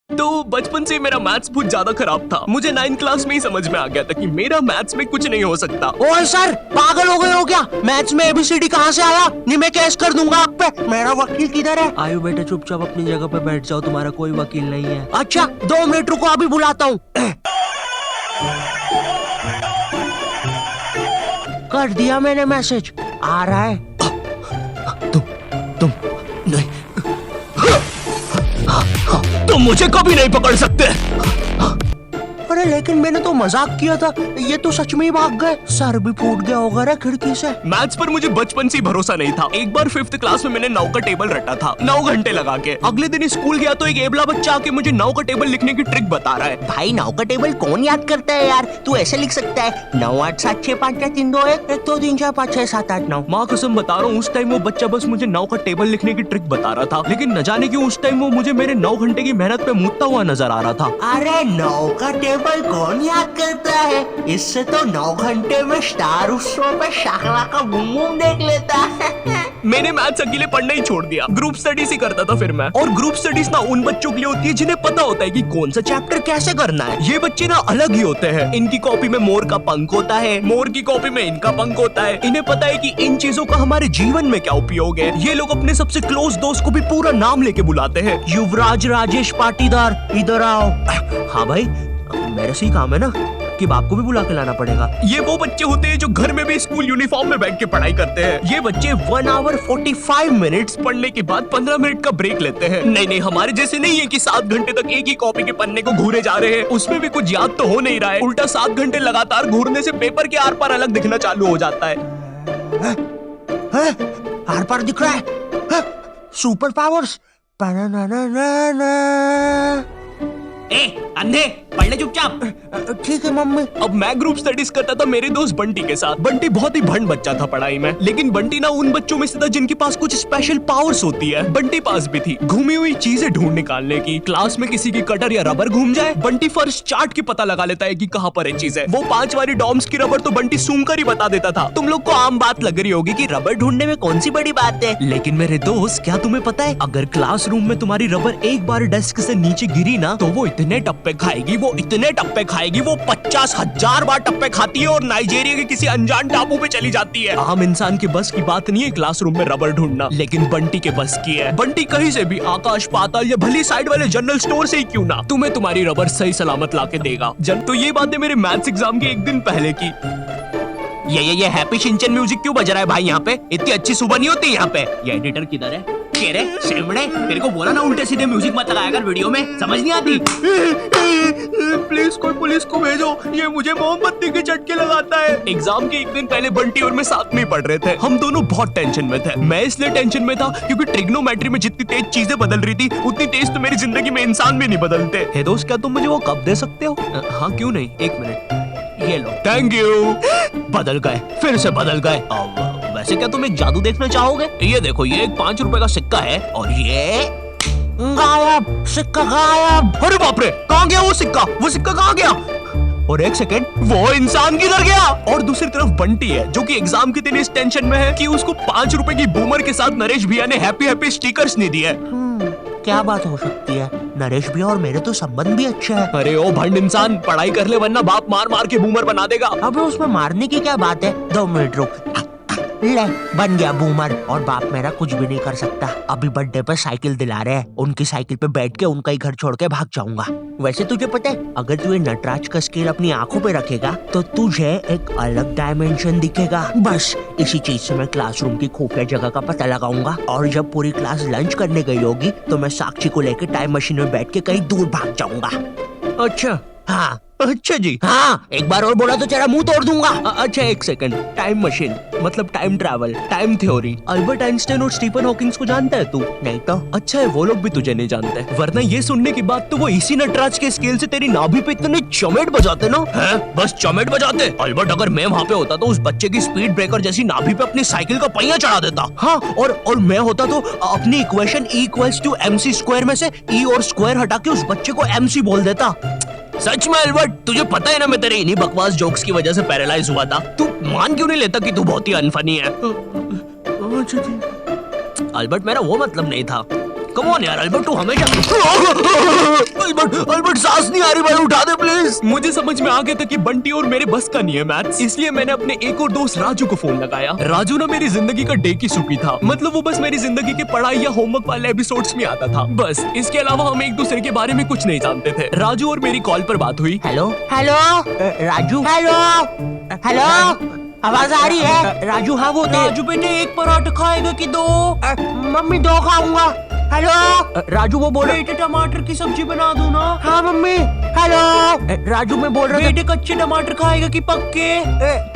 तो बचपन से मेरा मैथ्स बहुत ज्यादा खराब था। मुझे 9th क्लास में ही समझ में आ गया था कि मेरा मैथ्स में कुछ नहीं हो सकता। ओए सर, पागल हो गए हो क्या? मैथ्स में एबीसीडी कहाँ से आया? नहीं मैं केस कर दूंगा आप पे। मेरा वकील किधर है? आयु बेटे चुपचाप अपनी जगह पे बैठ जाओ, तुम्हारा कोई वकील नहीं है। अच्छा 2 मिनट रुको, अभी बुलाता हूँ। कर दिया मैंने मैसेज, आ रहा है। तुम नहीं, तुम मुझे कभी नहीं पकड़ सकते। अरे लेकिन मैंने तो मजाक किया था, ये तो सच में ही भाग गए। सर भी फूट गया होगा रे खिड़की से। मैथ्स पर मुझे बचपन से ही भरोसा नहीं था। एक बार 5th क्लास में मैंने 9 का टेबल रटा था, 9 घंटे लगा के। अगले दिन स्कूल गया तो एक एबला बच्चा आके मुझे 9 का टेबल लिखने की ट्रिक बता रहा है। भाई 9 का टेबल कौन याद करता है यार? तू ऐसे लिख सकता है 9 8 7 6 5 4 3 2 1 1 2 3 4 5 6 7 8 9। माँ कसम बता रहा हूँ, उस टाइम वो बच्चा बस मुझे 9 का टेबल लिखने की ट्रिक बता रहा था, लेकिन न जाने क्यों उस टाइम वो मुझे मेरे 9 घंटे की मेहनत पे मुतता हुआ नजर आ रहा था। अरे 9 का टेबल कौन याद करता है? इससे तो 9 घंटे में स्टार उत्सव पे शाकला का बूम बूम देख लेता है। मैंने मैथ्स अकेले पढ़ना ही छोड़ दिया, ग्रुप स्टडीज ही करता था फिर मैं। और ग्रुप स्टडीज ना उन बच्चों के लिए होती है जिन्हें पता होता है कि कौन सा चैप्टर कैसे करना है। ये बच्चे ना अलग ही होते हैं। इनकी कॉपी में मोर का पंख होता है, मोर की कॉपी में इनका पंख होता है। इन्हें पता है कि इन चीजों का हमारे जीवन में क्या उपयोग है। ये लोग अपने सबसे क्लोज दोस्त को भी पूरा नाम लेके बुलाते हैं। युवराज राजेश पाटीदार, इधर आओ। हाँ भाई, मेरे से ही काम है ना कि बाप को भी बुला के लाना पड़ेगा। ये वो बच्चे होते हैं जो घर में भी स्कूल यूनिफॉर्म में बैठ के पढ़ाई करते हैं। ये बच्चे 1 आवर 45 मिनट्स पढ़ने के बाद 15 मिनट का ब्रेक लेते हैं। नहीं, हमारे जैसे नहीं है कि 7 घंटे तक एक ही कॉपी के पन्ने को घूरे जा रहे हैं। उसमें भी कुछ याद तो हो नहीं रहा है। उल्टा 7 घंटे लगातार घूरने से पेपर के आर पार अलग दिखना चालू हो जाता है। आर पार दिख रहा है। Super powers. ए अंधे, पढ़ ले चुपचाप। ठीक है मम्मी। अब मैं ग्रुप स्टडीज करता था मेरे दोस्त बंटी के साथ। बंटी बहुत ही भंड बच्चा था पढ़ाई में, लेकिन बंटी ना उन बच्चों में से था जिनके पास कुछ स्पेशल पावर्स होती है। बंटी पास भी थी घूमी हुई चीजें ढूंढ निकालने की। क्लास में किसी की कटर या रबर घूम जाए, बंटी फर्श चाट के पता लगा लेता है कि कहाँ पर है चीजें। वो 5 वाली डॉम्स की रबर तो बंटी सूंघ कर ही बता देता था। तुम लोग को आम बात लग रही होगी कि रबर ढूंढने में कौन सी बड़ी बात है, लेकिन मेरे दोस्त, क्या तुम्हें पता है, अगर क्लासरूम में तुम्हारी रबर एक बार डेस्क से नीचे गिरी ना, तो वो इतने टप्पे खाएगी, वो इतने टप्पे खाएगी, वो 50,000 बार टप्पे खाती है और नाइजीरिया के किसी अनजान टापू पे चली जाती है। आम इंसान के बस की बात नहीं है क्लासरूम में रबर ढूंढना, लेकिन बंटी के बस की है। बंटी कहीं से भी, आकाश पाताल या भली साइड वाले जनरल स्टोर से ही क्यों ना, तुम्हें तुम्हारी रबर सही सलामत लाके देगा। जब तो ये बातें मेरे मैथ्स एग्जाम के एक दिन पहले की। ये हैप्पी शिनचैन म्यूजिक क्यों बज रहा है भाई यहाँ पे? इतनी अच्छी सुबह नहीं होती यहाँ पे। ये एडिटर किधर है? तेरे सेवड़े, तेरे को बोला ना उल्टे सीधे म्यूजिक मत लगाया कर वीडियो में, समझ नहीं आती। प्लीज कोई पुलिस को भेजो, ये मुझे मोमबत्ती के झटके लगाता है। एग्जाम के एक दिन पहले बंटी और मैं साथ में ही पढ़ रहे थे। हम दोनों बहुत टेंशन में थे। मैं इसलिए टेंशन में था क्योंकि ट्रिग्नोमेट्री में जितनी तेज चीजें बदल रही थी, उतनी तेज तो मेरी जिंदगी में इंसान भी नहीं बदलते। हे दोस्त, क्या तुम मुझे वो कप दे सकते हो? हाँ क्यों नहीं, 1 मिनट, ये लो। Thank you. बदल गए, फिर से बदल गए। वैसे क्या तुम एक जादू देखना चाहोगे? ये देखो, ये एक 5 रुपए का सिक्का है और ये गायब, सिक्का गायब। अरे बाप रे, कहाँ गया वो सिक्का? वो सिक्का कहाँ गया? और 1 सेकंड, वो इंसान किधर गया? और दूसरी तरफ बंटी है जो कि एग्जाम के दिन इस टेंशन में है कि उसको 5 रुपए की बूमर के साथ नरेश भैया ने हैप्पी हैप्पी स्टिकर्स नहीं दिए। क्या बात हो सकती है? नरेश भैया और मेरे तो संबंध भी अच्छे हैं। अरे ओ भंड इंसान, पढ़ाई कर ले वरना बाप मार मार के बूमर बना देगा। अबे उसमें मारने की क्या बात है? 2 मिनट रुक। ले, बन गया बूमर और बाप मेरा कुछ भी नहीं कर सकता। अभी बर्थडे पे साइकिल दिला रहे हैं, उनकी साइकिल पे बैठ के उनका ही घर छोड़ के भाग जाऊंगा। वैसे तुझे पता है, अगर तू ये नटराज का स्केल अपनी आंखों पे रखेगा तो तुझे एक अलग डायमेंशन दिखेगा। बस इसी चीज से मैं क्लासरूम की खुफिया जगह का पता लगाऊंगा और जब पूरी क्लास लंच करने गई होगी तो मैं साक्षी को लेकर टाइम मशीन में बैठ के कहीं दूर भाग जाऊंगा। अच्छा, हाँ अच्छा जी। हाँ, एक बार और बोला तो तेरा मुंह तोड़ दूंगा। अच्छा 1 सेकंड, टाइम मशीन मतलब time travel, time theory, Albert Einstein और स्टीफन हॉकिंस को जानता है तू? नहीं तो? अच्छा है, वो लोग भी तुझे नहीं जानते, वरना ये सुनने के बाद तो वो इसी नटराज के स्केल से तेरी नाभि पे इतने चमेट बजाते ना। हैं? बस चमेट बजाते? अल्बर्ट, अगर मैं वहाँ पे होता तो उस बच्चे की स्पीड ब्रेकर जैसी नाभि पे अपनी साइकिल का पहिया चढ़ा देता। हाँ, और मैं होता तो अपनी इक्वेशन E=mc² में से E और स्क्वायर हटा के उस बच्चे को MC बोल देता। सच में अल्बर्ट, तुझे पता है ना मैं तेरे इन्हीं बकवास जोक्स की वजह से पैरालाइज हुआ था। तू मान क्यों नहीं लेता कि तू बहुत ही अनफनी है? अल्बर्ट, मेरा वो मतलब नहीं था। कम ऑन यार अल्बर्ट, तू हमेशा अल्बर्ट सांस नहीं आ रही भाई, उठा दे प्लीज। मुझे समझ में आ गया था कि बंटी और मेरे बस का नहीं है मैथ्स, इसलिए मैंने अपने एक और दोस्त राजू को फोन लगाया। राजू ना मेरी जिंदगी का डेकी सुपी था, मतलब वो बस मेरी जिंदगी के पढ़ाई या होमवर्क वाले एपिसोड्स में आता था, बस इसके अलावा हम एक दूसरे के बारे में कुछ नहीं जानते थे। राजू और मेरी कॉल पर बात हुई। Hello hello Raju, hello hello, आवाज आ रही है? राजू हाँ वो राजू बेटे एक पराठा खाएगा कि दो? मम्मी दो खाऊंगा। हेलो राजू वो बोले बेटे टमाटर की सब्जी बना दूं ना? हाँ मम्मी। हेलो राजू मैं बोल रहा था बेटे कच्चे टमाटर खाएगा कि पक्के?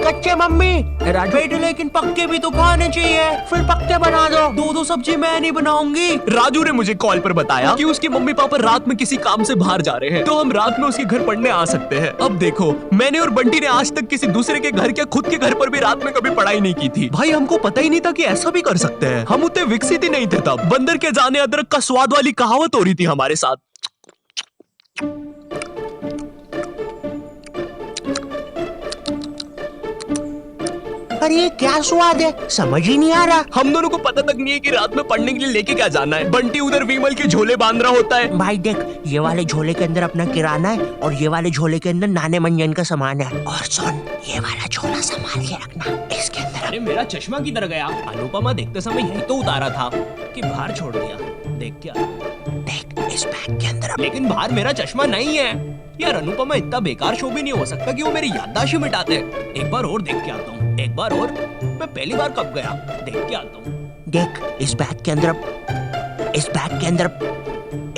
कच्चे मम्मी। राजू बेटे लेकिन पक्के भी तो खाने चाहिए। फिर पक्के बना दो। दो सब्जी मैं नहीं बनाऊंगी। राजू ने मुझे कॉल पर बताया कि उसके मम्मी पापा रात में किसी काम से बाहर जा रहे हैं, तो हम रात में उसके घर पढ़ने आ सकते हैं। अब देखो, मैंने और बंटी ने आज तक किसी दूसरे के घर, क्या खुद के घर पर भी रात में कभी पढ़ाई नहीं की थी। भाई हमको पता ही नहीं था कि ऐसा भी कर सकते हैं। हम उतने विकसित ही नहीं थे तब। बंदर के जाने अदरक का स्वाद वाली कहावत हो रही थी हमारे साथ। अरे ये क्या स्वाद है, समझ ही नहीं आ रहा। हम दोनों को पता तक नहीं है कि रात में पढ़ने के लिए लेके क्या जाना है। बंटी उधर विमल के झोले बांध रहा होता है। भाई देख, ये वाले झोले के अंदर अपना किराना है और ये वाले झोले के अंदर नाने मंजन का सामान है। और सुन, ये वाला झोला संभाल के रखना, इसके अंदर। अरे मेरा चश्मा किधर गया? अनुपमा देखते समय यही तो उतारा था कि बाहर छोड़ दिया। देख क्या, देख इस बैग के अंदर। लेकिन बाहर मेरा चश्मा नहीं है यार। अनुपमा इतना बेकार शो भी नहीं हो सकता कि वो मेरी याददाश्त ही मिटा दे। एक बार और देख के आता हूँ, एक बार और। मैं पहली बार कब गया, देख के आता हूँ। देख इस बैग के अंदर, इस बैग के अंदर,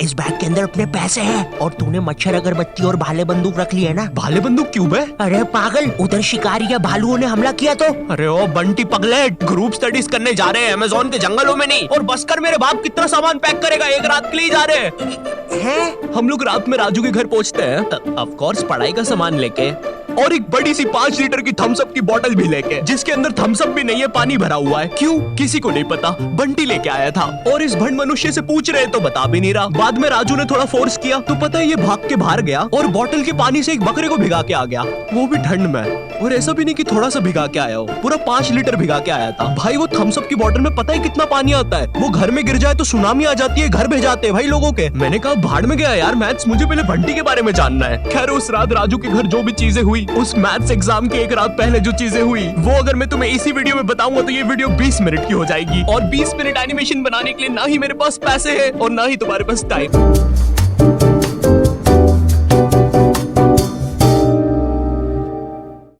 इस बैग के अंदर अपने पैसे हैं। और तूने मच्छर अगरबत्ती और भाले बंदूक रख ली है ना? भाले बंदूक क्यों बे? अरे पागल, उधर शिकारी या भालुओं ने हमला किया तो? अरे ओ बंटी पगलेट, ग्रुप स्टडीज करने जा रहे हैं अमेज़न के जंगलों में नहीं। और बस कर मेरे बाप कितना सामान पैक करेगा, एक रात के लिए जा रहे हैं। हम लोग रात में राजू के घर पहुंचते हैं, ऑफ कोर्स पढ़ाई का सामान लेके, और एक बड़ी सी 5 लीटर की थम्स अप की बोतल भी लेके, जिसके अंदर थम्स अप भी नहीं है, पानी भरा हुआ है। क्यों, किसी को नहीं पता। बंटी लेके आया था और इस भंड मनुष्य से पूछ रहे तो बता भी नहीं रहा। बाद में राजू ने थोड़ा फोर्स किया तो पता है ये भाग के बाहर गया और बोतल के पानी से एक बकरे को भिगा के आ गया, वो भी ठंड में। और ऐसा भी नहीं कि थोड़ा सा भिगा के आया हो, पूरा 5 लीटर भिगा के आया था। भाई वो थम्स अप की बोतल में पता है कितना पानी आता है? वो घर में गिर जाए तो सुनामी आ जाती है, घर भेजाते हैं भाई लोगों के। मैंने कहा भाड़ में गया यार मैथ्स, मुझे पहले बंटी के बारे में जानना है। खैर उस रात राजू के घर जो भी चीजें हुई, उस मैथ्स एग्जाम के एक रात पहले जो चीजें हुई, वो अगर मैं तुम्हें इसी वीडियो में बताऊंगा तो ये वीडियो 20 मिनट की हो जाएगी। और 20 मिनट एनिमेशन बनाने के लिए ना ही मेरे पास पैसे है और ना ही तुम्हारे पास टाइम।